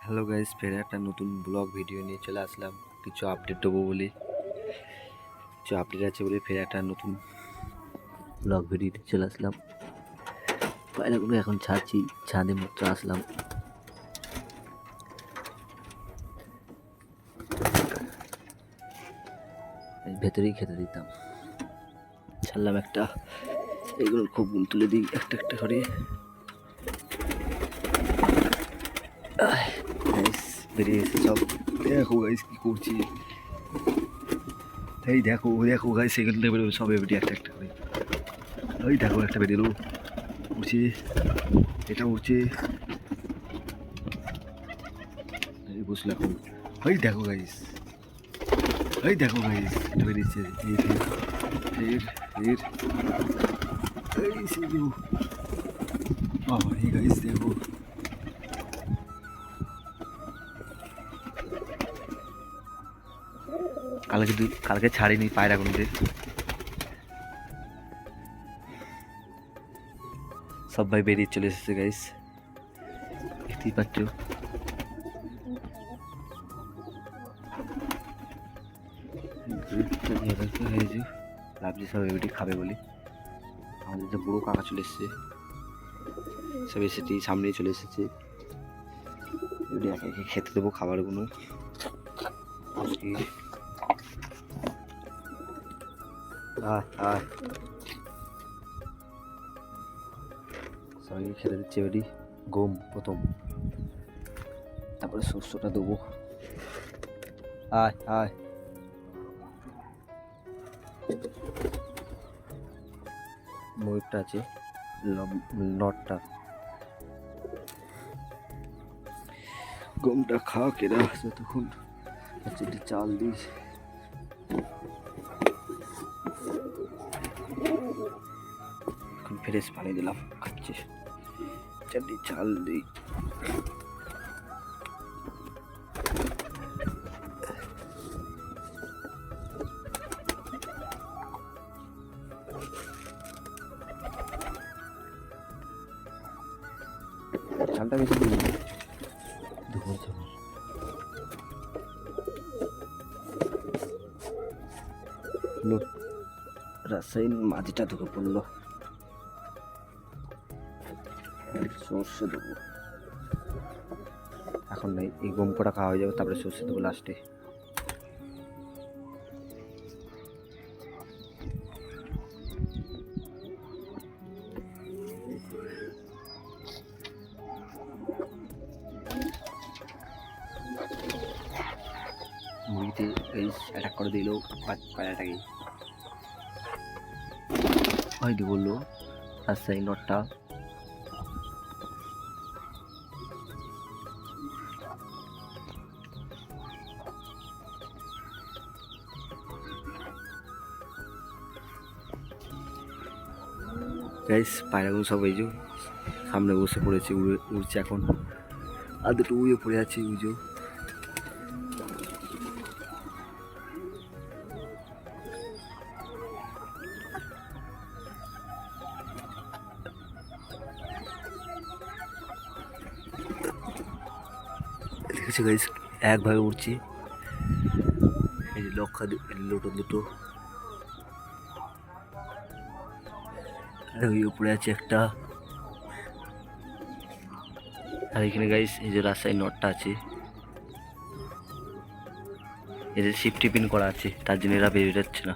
Hello guys, ফের একটা নতুন ব্লগ ভিডিও নিয়ে চলে আসলাম। কিছু আপডেট দেবো বলে, কিছু আপডেট আছে বলে ফের একটা নতুন ব্লগ ভিডিও চলে আসলাম। পায়রাগুলো এখন ছাড়ছি, ছাদে মাত্র আসলাম। ভেতরেই খেতে দিতাম, ছাড়লাম একটা। এগুলো খুব তুলে দিই একটা একটা করে। বেরিয়ে এসে সব দেখো গাইস কি করছি। এই দেখো দেখো গাইস, এখান থেকে বেরোবে সব এবারে একটা একটা করে। ওই দেখো একটা বেরিয়ে উঠছে, এটা উঠছে, বুঝলে এখন। ওই দেখো গাইস, ওই দেখো গাইস, এটা বেরিয়েছে। এই ফের ফের এই সিজু, বাবা এই গাইস দেখো। কালকে ছাড়িনি পায়রাগুলোদের, সবাই বেরিয়ে চলে এসেছে গাইস, দেখতেই পাচ্ছ। ভাবছি সব এবারটি খাবে বলে। আমাদের যে বুড়ো কাকা চলে এসেছে, সব এসেছি সামনেই চলে এসেছে। এবারে একে একে খেতে দেবো খাবারগুলো। সবাইকে খেতে দিচ্ছে এবারে গম প্রথম, তারপরে শস্যটা দেবো। আয় আয়, ময়ূরটা আছে, নটটা। গমটা খা কেরা যতক্ষণ চাল দিস। এখন ফ্রেশ পানি দিলাম, খাচ্ছে। চারটি চাল দিই। চালটা বেশি দিই রাসায়নিক মাটিটা ঢুকে পড়লো। সর্ষে দেবো এখন, নেই এই গম কটা খাওয়া হয়ে যাবে, তারপরে সর্ষে দেবো লাস্টে। মুড়িতে এই অ্যাটাক করে দিল পায়রাটাকে, হয়তো বললো রাজশাহী নটটা। গাইস পায়রাগুলো সব এই যে সামনে বসে পড়েছে, উড়ছে এখন। আর দুটো উড়ে পড়ে আছে বুঝো। দেখেছো গাইস, একভাবে উড়ছি। এই যে লক্ষা দুটো দুটো, আর ওই উপরে আছে একটা। আর এখানে গাইস এই যে রাজশাহী নটটা আছে, এদের শিফট পিন করা আছে, তার জন্য এরা বেরিয়ে যাচ্ছে না।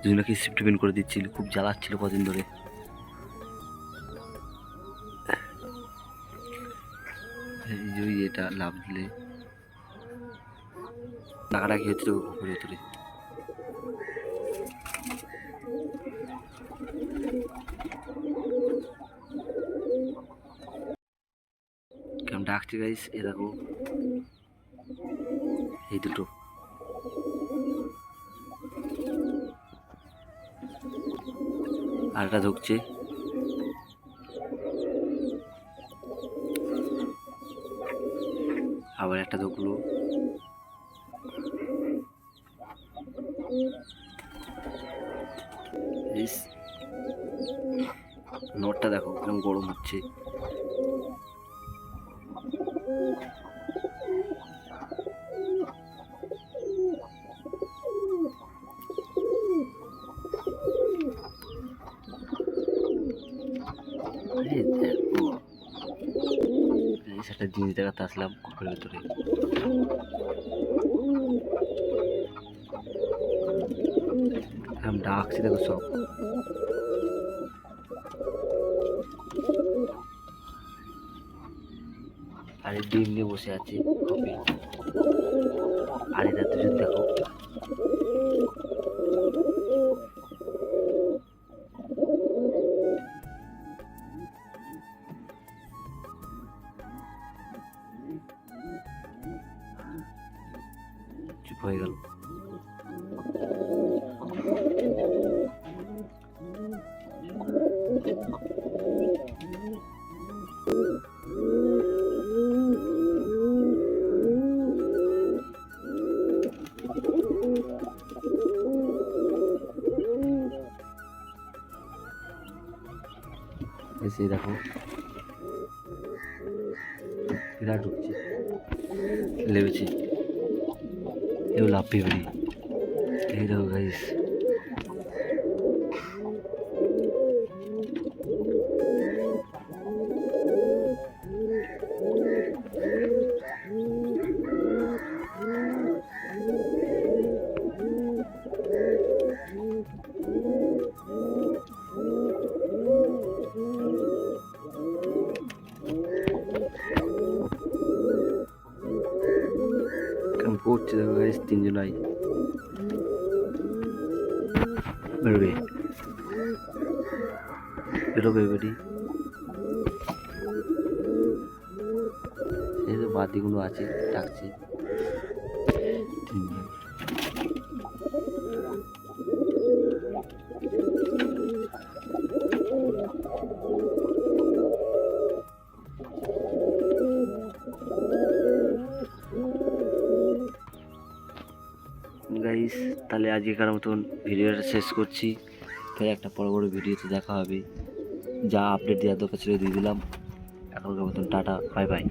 দুজনকে শিফট পিন করে দিচ্ছিল, খুব জ্বালাচ্ছিল কদিন ধরে। এই যে এটা লাভ দিলে ডাকাডাকি হচ্ছে উপরে ভেতরে। কেমন ডাকছে গাইস, এ দেখো এই দুটো। আরটা ঢুকছে, আবার একটা ঢুকলো। নটটা দেখো কেমন গরম হচ্ছে। সেটা জিনিস দেখাতে আসলাম ঘরের ভিতরে। ডাকছে দেখো সব। আর ডিম নিয়ে বসে আছে কপি। আর এটা দুজন দেখো। চুপ হয়ে গেল। এসে দেখো বিরাট ঢুকছে লেবেছে। এগুলো লাফি বেরি। এই দেখো গাইস, কেমন করছে দেখো গাইস। তিনজনাই বেরোবে বেরোবে বেরি। এই তো বাতিগুলো আছে ডাকছে তিনজন। গাইস তাহলে আজকের মতন ভিডিওটা শেষ করছি। ফের একটা বড় ভিডিওতে দেখা হবে। যা আপডেট দেওয়ার দরকার ছিল দিয়ে দিলাম। এখনকার মতন টাটা, বাই বাই।